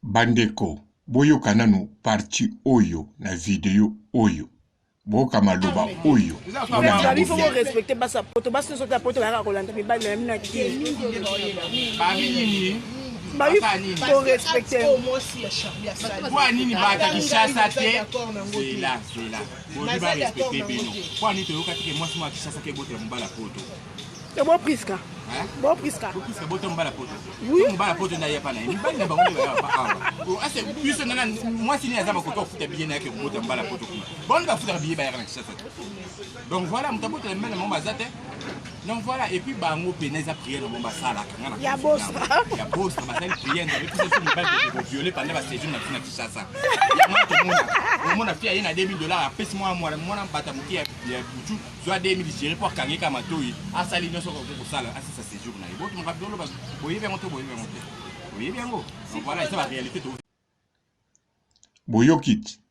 Bandeko, boyo kananu parti oyo na video oyo. Boka maloba oyo. Il faut respecter basa poto basa sota poto la kolanda mi ba na mina ki. Ba faut respecter. Kwa nini bata Kishasa te? C'est là. Bon ba respecter bino. Kwa nini toyoka tike mwasi mwa Kishasa ke bote mbala poto. C'est bon priska. Bon priska. Priska bote mbala poto. Oui. Mbala poto na yapa na. Ni ba na bango ba pa awa. Ase biso na mwasi ni azama ko futa biye na yake bote mbala poto kuma. Bon ba futa biye ba yaka na Kishasa. Donc voilà, mutabote le mbele momba zate. Donc voilà, et puis bango peneza prier dans momba sala kangana. Ya boss. Ya boss, ma sala prier avec tout ça ni ba de violer pendant la séjour na Kishasa. Ya mwa to mona. Mona fia ina $2000 apesi moi mwana mpata muki ya butu soit 2000 géré pour kangeka matoi. Asali nyoso ko sala asa sa séjour na. Boto mka dolo ba boye bien monter. Boye bien go. Donc voilà, c'est la réalité to. Boyokit.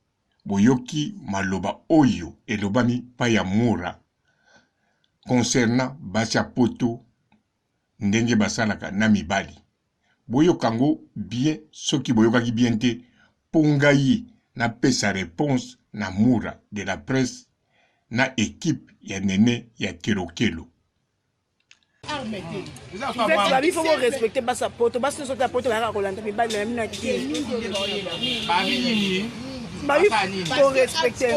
Boyoki maloba oyo elobami pa ya mura concernant basia poto ndenge basalaka na mibali. Boyokango bien soki boyokaki bien te pongayi na pesa réponse na mura de la presse na équipe ya nene ya Kelokelo. Il faut respecter basa poto basa sota poto la kolanda mi ba na mina ki. Faut respecter.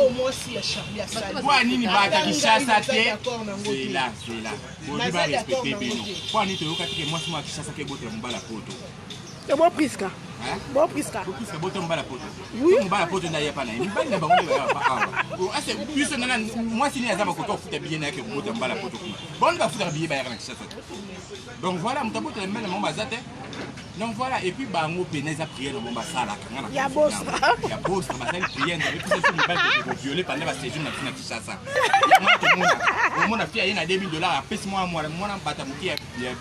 Kwa nini bata Kishasa te? C'est là. Bon ba respecter bino. Kwa nini toyoka tike mwasi mwa Kishasa ke bote mbala poto. C'est bon priska. Bon priska. Priska bote mbala poto. Oui. Mbala poto na yapa na. Ni ba na bango ba pa awa. Ase biso na mwasi ni azama ko futa biye na yake bote mbala poto kuma. Bon ba futa biye ba yaka na Kishasa. Donc voilà, mutabote le mbele momba zate. Donc voilà, et puis bango peneza prier dans momba sala kangana. Ya boss. Ya boss, ma sala prier avec tout ça ni ba de violer pendant la séjour na Kishasa. Ya mwa to mona. Mona fia ina $2000 apesi moi mwana mpata muki ya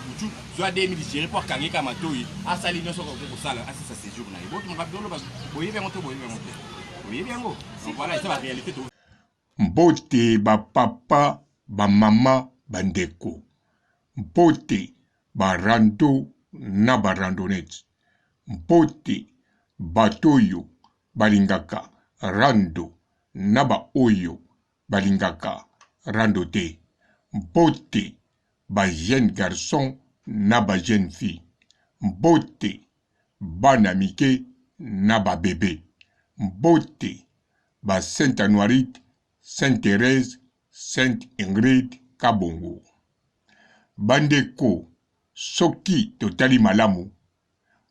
butu soit 2000 géré pour kangeka matoi. Asali nyoso ko sala asa sa séjour na. Boto mka dolo ba boye bien monter. Boye bien go. Donc voilà, c'est la réalité to. Mbote ba papa, ba mama, bandeko. Mbote ba rando na ba randonnette. Mbote batoyo balingaka rando na ba oyo balingaka rando te. Mbote ba jeune garçon na ba jeune fille. Mbote bana mike na ba bébé. Mbote ba Sainte Anuarite, Sainte Thérèse, Sainte Ingrid Kabongo. Bandeko, soki totali malamu,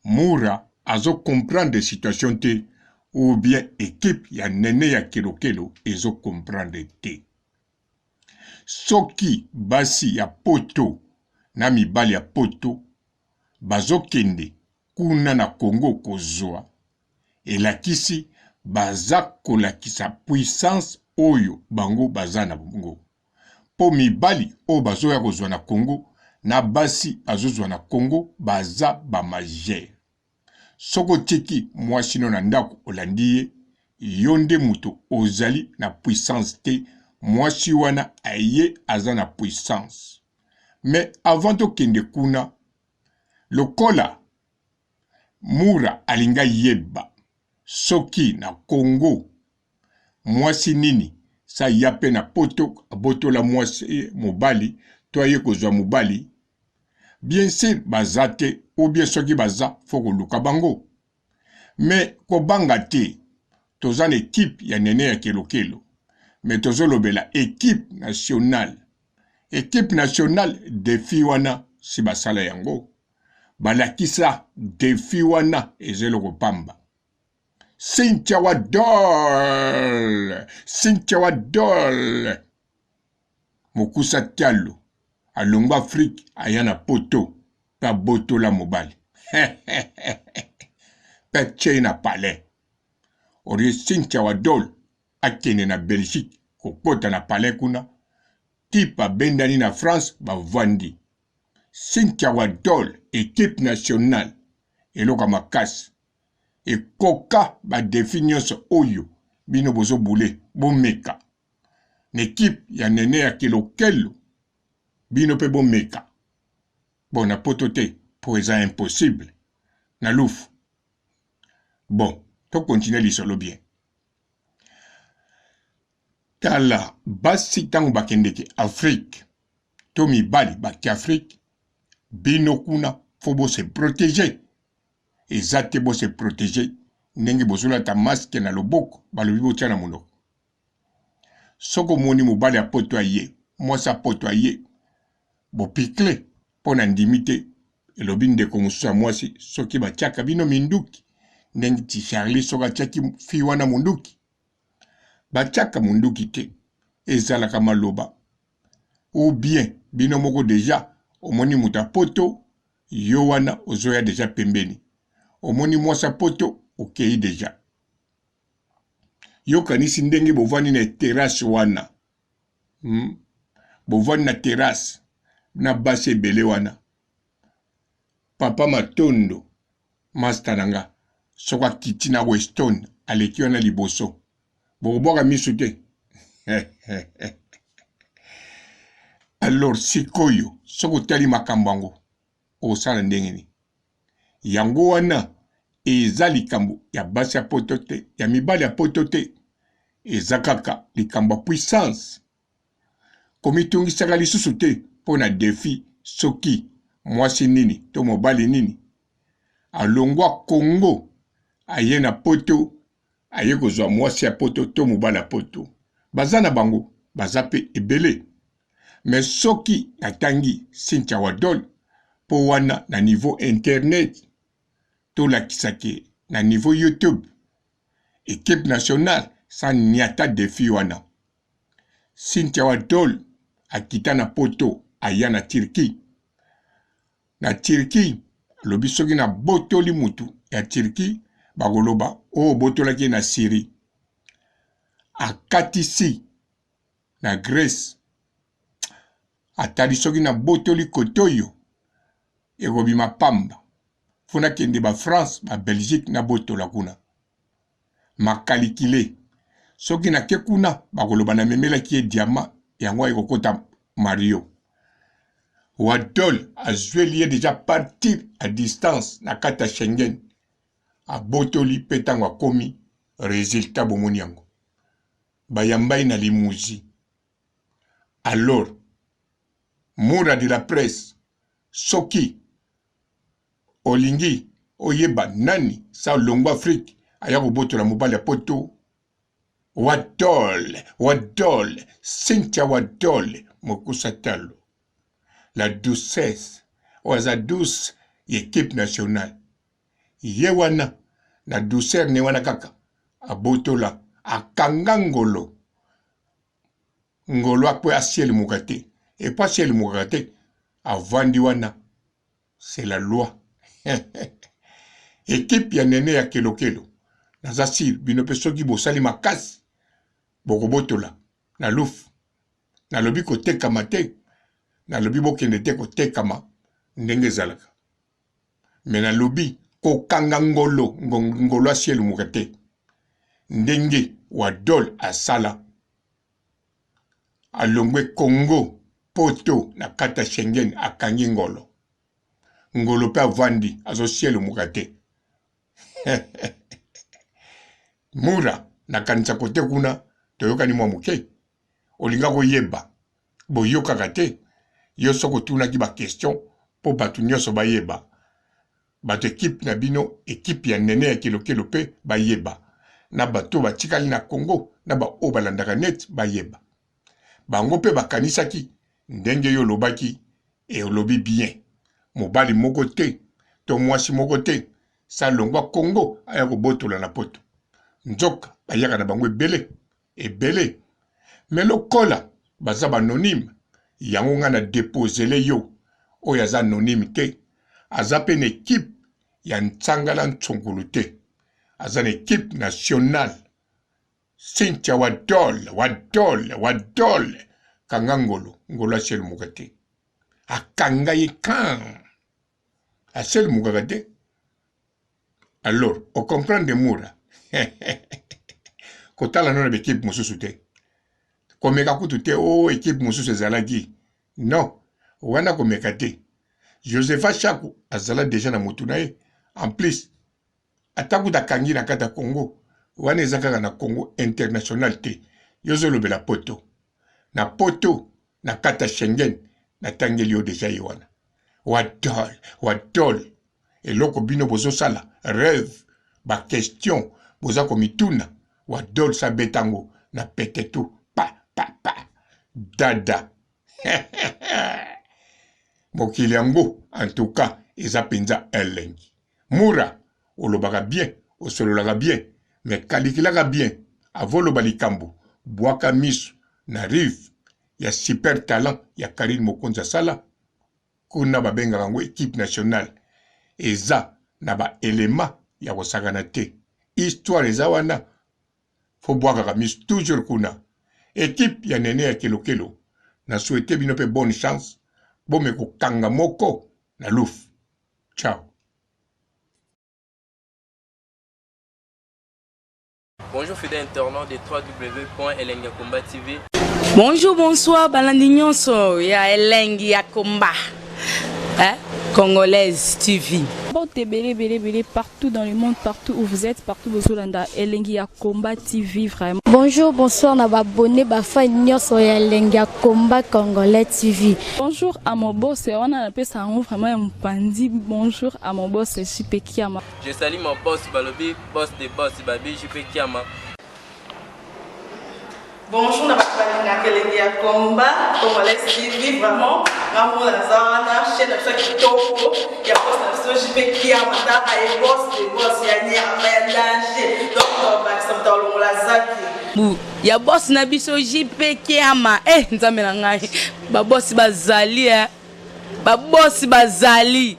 mura azo comprendre situation te, ou bien équipe ya nene ya Kelokelo ezo comprendre te. Soki basi ya poto na mibali ya poto, bazo kende kuna na Congo kozwa, elakisi baza kolakisa puissance oyo bango baza na bongo. Po mibali o bazo ya kozwa na Congo, na basi bazozwa na Congo baza ba majere. Soko tiki mwashino na ndako olandiye, yonde muto ozali na puissance te, mwashi wana aye aza na puissance. Mais avant to kende kuna, lokola mura alinga yeba, soki na Congo, mwasi nini, sa yape na poto, aboto la mwasi mobali, toye kozwa mobali, bien sûr bazate, ou bien soki baza, foko luka bango. Mais ko banga te, tozan équipe ya nene ya Kelokelo, mais tozo lobela équipe nationale. Équipe nationale defi wana si basala yango. Balakisa defi wana ezelo kopamba. Cynthia Wadol. Mokusa Tialo. Alongo Afrique ayana poto. Pa boto la mobali. Pa China palais. Ori Cynthia Wadol. Akene na Belgique. Kopota na palais kuna. Tipa bendani na France. Ba vandi. Cynthia Wadol. Équipe nationale. Eloka makasi. Et koka ba définition oyo bino bozo boule bomeka. L'équipe ya nene ya Kelokelo bino pe bomeka. Bon na potote pour eza impossible. Na louf. Bon, to continue lisolo bien. Tala basi tango bakendeke Afrique. To mibali baki Afrique. Bino kuna fobo se protéger. Ezate bo se protéger. Ndenge bozula ta masque na loboko. Balobi bo tia na monoko. Soko moni mobali apoto aye. Mwasa poto aye. Bo pikle. Pona ndimite. Elobi ndeko mususa mwasi. Soki batiaka bino minduki. Ndenge ti Charlie soka tiaki fi wana munduki. Batiaka munduki te. Ezalaka maloba. Ou bien, bino moko deja. Omoni muta poto. Yo wana ozoya deja pembeni. Omoni mwasa poto. Okei deja. Yo kanisi ndenge bovani na terrasse wana. Bovani na terrasse. Na base ebele wana. Papa Matondo. Master nanga. Soka kiti na Weston. Aleki wana liboso. Boboka misu te. Alors sikoyo. Soko tali makambango. Osala ndenge ni. Yango wana. Eza likambo ya basi ya poto te. Ya mibali ya poto te. Eza kaka likambo puissance. Komitungisaka lisusu te. Pona defi soki. Mwasi nini. To mobali nini. Alongwa Congo. Aye na poto. Aye kozwa mwasi ya poto. To mobali ya poto. Baza na bango. Baza pe ebele. Mais soki atangi Cynthia Wadol. Po wana na niveau internet. To la kisake na niveau YouTube. Équipe nationale. Sa niata defi wana. Cynthia Wadol. Akita na poto. Aya na Turki. Na Turki. Lobi soki na botoli mutu. Ya Turki. Bagoloba. O botolaki na Syrie. Akatisi. Na Grèce. Atali soki na botoli kotoyo. Egobi mapamba. Funa kende ba France, ba Belgique na botola kuna. Makalikile. Soki na ke kuna. Bagoloba na memela kie diama. Yango ekokota Mario. Wadol a joué lié déjà partir à distance na kata Schengen. A botoli petango a komi. Résultat bomoni yango. Bayambai na limouzi. Alors, Moura de la presse. Soki. Olingi. Oyeba nani. Sa longo Afrique. Ayako botola mobali ya poto. Wadol. Cynthia Wadol. Mokusa talo. La doucesse. Oaza douce. Équipe nationale. Yewana. Na douceur ne wana kaka. Abotola. Akanga ngolo. Ngolo akwe asiel mukate. Et pas ciel mukate. Avandi wana. C'est la loi. Équipe ya nene ya kelokelo. Nazasir. Binope soki bosali makasi. Bokobotola. Na luf. Na lobi kote kamate. Na lobi bokende te kote kama. Ndenge zalaka. Mais na lobi. Kokanga ngolo. Ngolo asiel mukate. Ndenge. Wadol asala. Alongwe Congo. Poto na kata Schengen akangi ngolo. Ngolo pe avandi azo cielo mukate. Mura na kanisa kote kuna toyoka ni mwamuke. Olinga koyeba. Boyoka kate. Yo soko tuna ki ba question. Po batu nyoso ba yeba. Batu équipe na bino. Équipe ya nene ya kelokelo pe ba yeba. Na bato ba chikali na Congo. Na ba obalandaka net ba yeba. Bango pe bakanisaki. Ndenge yo lobaki. E olobi bien. Mobali moko te. To mwasi moko te. Sa longwa Congo. Ayako botola na poto. Nzoka. Bayaka na bango ebele. Ebele. Melo kola. Baza ba anonyme. Yango nga na deposele yo. Oyo aza anonyme te. Aza pe na équipe. Ya Ntsangala Ntsongolo te. Aza na équipe nationale. Cynthia Wadol. Kanga ngolo. Ngolo asiel mukate. Akanga ye kan. Asiel mukate. Alors, on comprend de Moura. Kotala nona équipe mususu te. Komeka kutu te o équipe mususu ezalaki. Non. Wana komeka te. Josepha Chakou azala déjà na mutu na ye. En plus, Ataku da kangi na kata Congo. Wane zakaka na Congo international te. Yozo lobela poto. Na poto na kata Schengen na tangelio deja yowana. Wadol. Eloko bino bozo sala. Rêve. Ba question. Boza komituna. Wadol sa betango. Na petetu. Pa. Dada. Mokili yango, en tout cas, eza penza elengi. Mura, olobaka bien, osololaka bien, mais kalikilaka bien, avoloba likambo, bwaka misu, na rive, ya super talent, ya Karine Mokonza Sala, kuna babengaka yango équipe nationale, eza na ba elema ya kosakana te. Histoire eza wana, fo bwaka misu toujours kuna. Équipe ya nene ya kelokelo, na souhaité bino pe bonne chance, bomeko kanga moko na louf. Ciao. Bonjour fidèles internautes de www.elengiakomba TV. Bonjour, bonsoir, balandi nyonso ya Elengi ya Komba. Congolaise TV. Belé, partout dans le monde, partout où vous êtes, partout où vous êtes, Elengi ya Komba TV, vraiment. Bonjour, bonsoir, na abonné, fan nyonso ya Elengi ya Komba Congolais TV. Bonjour à mon boss, on a appelé ça vraiment un pandi. Bonjour à mon boss, JP Kiama. Je salue mon boss Balobi, boss des boss Babi, JP Kiama. Bonjour, na Elengi ya Komba Congolais TV, vraiment. Ngamo na zana, chaîne de chaque toko, ya boss na JP Kiama, ta ay boss des boss ya nyama ya danger. Donc ba samtalo la zaki. Ya boss na biso JP Kiama, nzambe na ngai. Ba boss bazali ba boss bazali.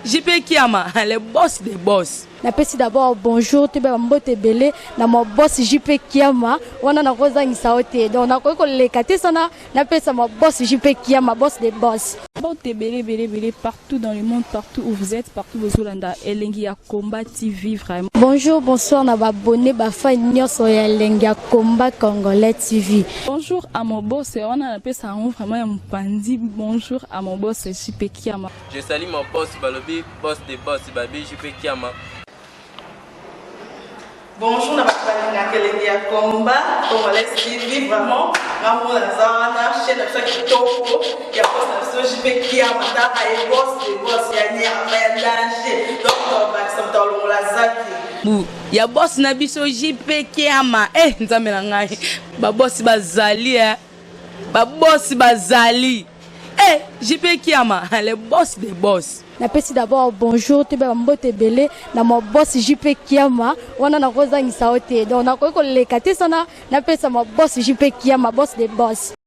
JP Kiama, le boss des boss. Napesi d'abord bonjour, tu be mbote belé na mon boss JP Kiama, wana na kozangisa ote. Donc na ko lekate sana, napesa mon boss JP Kiama, boss des boss. Belé, partout dans le monde, partout où vous êtes, partout où vous êtes, Elengi ya Komba TV, vraiment. Bonjour, bonsoir, na abonné, fan nyonso ya Elengi ya Komba Congolais TV. Bonjour à mon boss, on a appelé ça vraiment un pandi. Bonjour à mon boss JP Kiama. Je salue mon boss Balobi, boss des boss Babi, JP Kiama. Bonjour, na Elengi ya Komba Congolais TV, vraiment. Ngamo na zana, chaîne de chaque toko, ya boss na JP Kiama, ta ay boss des boss ya nyama ya danger. Donc ba samtalo la zaki. Ya boss na biso JP Kiama, nzambe na ngai. Ba boss bazali ba boss bazali. JP Kiama, le boss des boss. Napesi d'abord bonjour, tu be mbote belé na mon boss JP Kiama, wana na kozangisa ote. Donc na ko lekate sana, napesa mon boss JP Kiama, boss des boss.